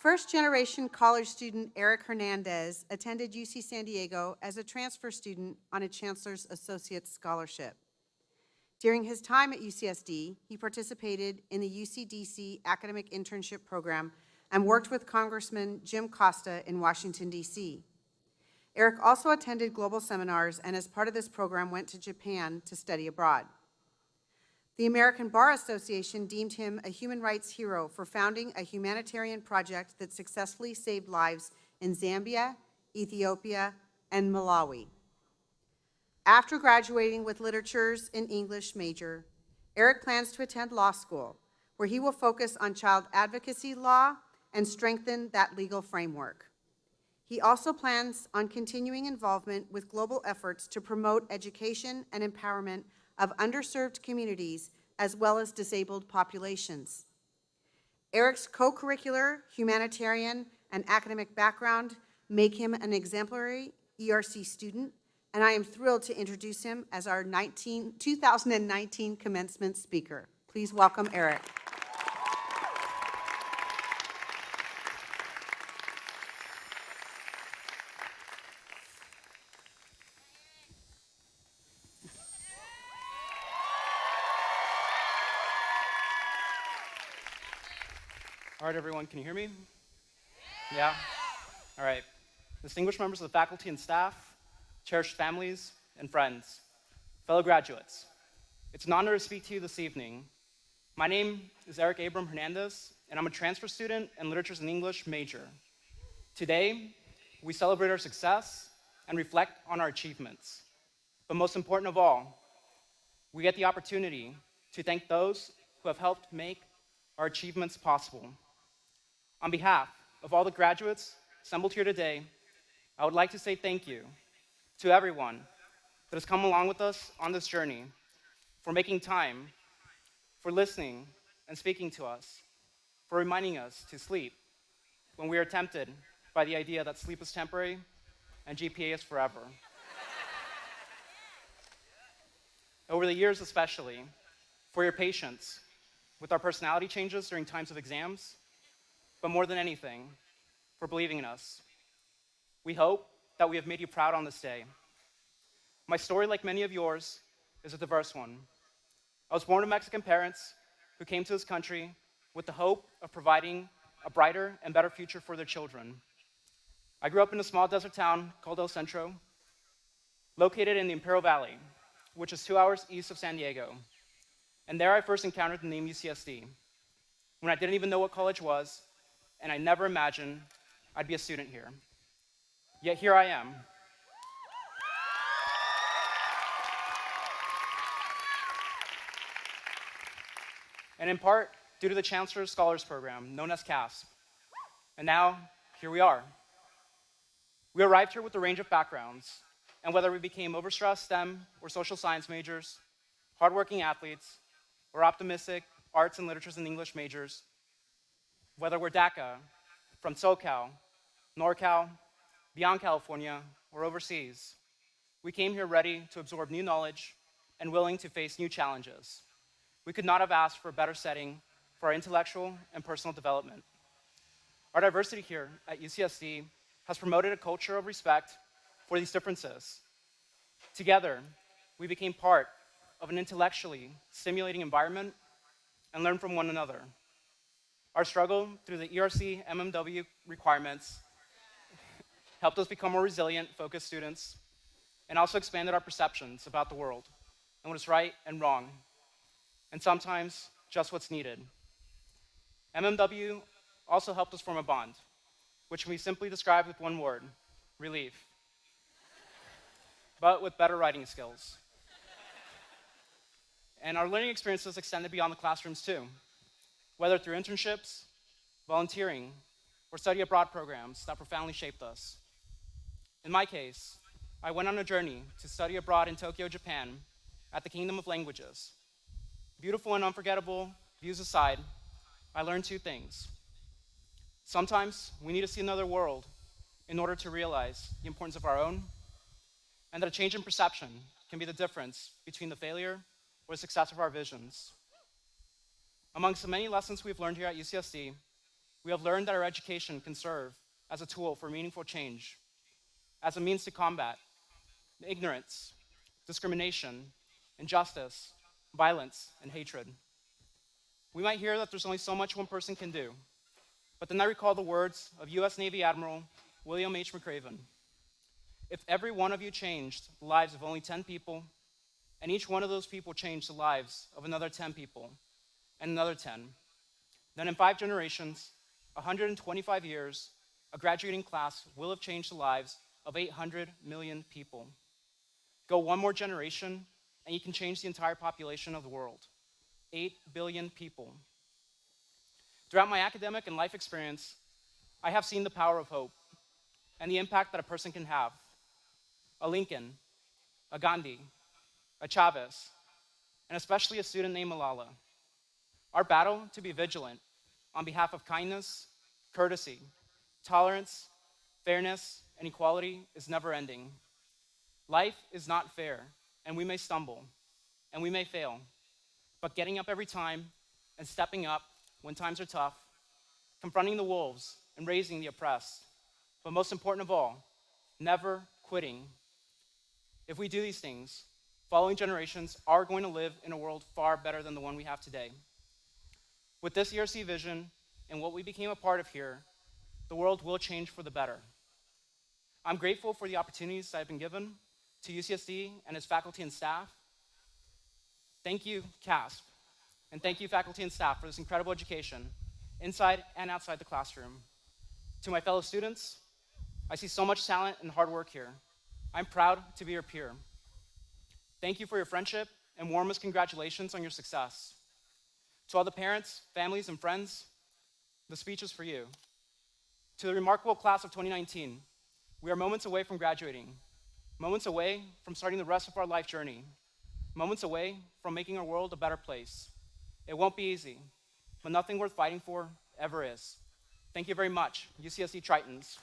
First-generation college student Erik Hernandez attended UC San Diego as a transfer student on a Chancellor's Associate Scholarship. During his time at UCSD, he participated in the UCDC Academic Internship Program and worked with Congressman Jim Costa in Washington, D.C. Erik also attended global seminars and as part of this program went to Japan to study abroad. The American Bar Association deemed him a human rights hero for founding a humanitarian project that successfully saved lives in Zambia, Ethiopia, and Malawi. After graduating with literatures in English major, Erik plans to attend law school, where he will focus on child advocacy law and strengthen that legal framework. He also plans on continuing involvement with global efforts to promote education and empowerment of underserved communities as well as disabled populations. Erik's co-curricular, humanitarian, and academic background make him an exemplary ERC student, and I am thrilled to introduce him as our 2019 commencement speaker. Please welcome Erik. All right, everyone, can you hear me? Yeah? All right. Distinguished members of the faculty and staff, cherished families and friends, fellow graduates, it's an honor to speak to you this evening. My name is Erik Hernandez, and I'm a transfer student and literatures and English major. Today, we celebrate our success and reflect on our achievements. But most important of all, we get the opportunity to thank those who have helped make our achievements possible. On behalf of all the graduates assembled here today, I would like to say thank you to everyone that has come along with us on this journey, for making time, for listening and speaking to us, for reminding us to sleep when we are tempted by the idea that sleep is temporary and GPA is forever. Over the years especially, for your patience with our personality changes during times of exams, but more than anything, for believing in us. We hope that we have made you proud on this day. My story, like many of yours, is a diverse one. I was born to Mexican parents who came to this country with the hope of providing a brighter and better future for their children. I grew up in a small desert town called El Centro, located in the Imperial Valley, which is 2 hours east of San Diego. And there I first encountered the name UCSD, when I didn't even know what college was, and I never imagined I'd be a student here. Yet here I am. And in part, due to the Chancellor's Scholars Program, known as CASP. And now, here we are. We arrived here with a range of backgrounds, and whether we became overstressed STEM or social science majors, hardworking athletes, or optimistic arts and literatures and English majors, whether we're DACA, from SoCal, NorCal, beyond California, or overseas, we came here ready to absorb new knowledge and willing to face new challenges. We could not have asked for a better setting for our intellectual and personal development. Our diversity here at UCSD has promoted a culture of respect for these differences. Together, we became part of an intellectually stimulating environment and learned from one another. Our struggle through the ERC MMW requirements helped us become more resilient, focused students, and also expanded our perceptions about the world and what is right and wrong, and sometimes just what's needed. MMW also helped us form a bond, which can be simply described with one word: relief, but with better writing skills. And our learning experiences extended beyond the classrooms too, whether through internships, volunteering, or study abroad programs that profoundly shaped us. In my case, I went on a journey to study abroad in Tokyo, Japan, at the Kingdom of Languages. Beautiful and unforgettable views aside, I learned two things. Sometimes we need to see another world in order to realize the importance of our own, and that a change in perception can be the difference between the failure or the success of our visions. Amongst the many lessons we've learned here at UCSD, We have learned that our education can serve as a tool for meaningful change, as a means to combat ignorance, discrimination, injustice, violence, and hatred. We might hear that there's only so much one person can do, but then I recall the words of US Navy Admiral William H. McRaven. If every one of you changed the lives of only 10 people, and each one of those people changed the lives of another 10 people, and another 10, then in 5 generations, 125 years, a graduating class will have changed the lives of 800 million people. Go one more generation, and you can change the entire population of the world. 8 billion people. Throughout my academic and life experience, I have seen the power of hope and the impact that a person can have. A Lincoln, a Gandhi, a Chavez, and especially a student named Malala. Our battle to be vigilant on behalf of kindness, courtesy, tolerance, fairness, and equality is never ending. Life is not fair, and we may stumble, and we may fail, but getting up every time and stepping up when times are tough, confronting the wolves and raising the oppressed, but most important of all, never quitting. If we do these things, following generations are going to live in a world far better than the one we have today. With this ERC vision and what we became a part of here, the world will change for the better. I'm grateful for the opportunities that I've been given to UCSD and its faculty and staff. Thank you, CASP, and thank you, faculty and staff, for this incredible education, inside and outside the classroom. To my fellow students, I see so much talent and hard work here. I'm proud to be your peer. Thank you for your friendship, and warmest congratulations on your success. To all the parents, families, and friends, the speech is for you. To the remarkable class of 2019, we are moments away from graduating, moments away from starting the rest of our life journey, moments away from making our world a better place. It won't be easy, but nothing worth fighting for ever is. Thank you very much, UCSD Tritons.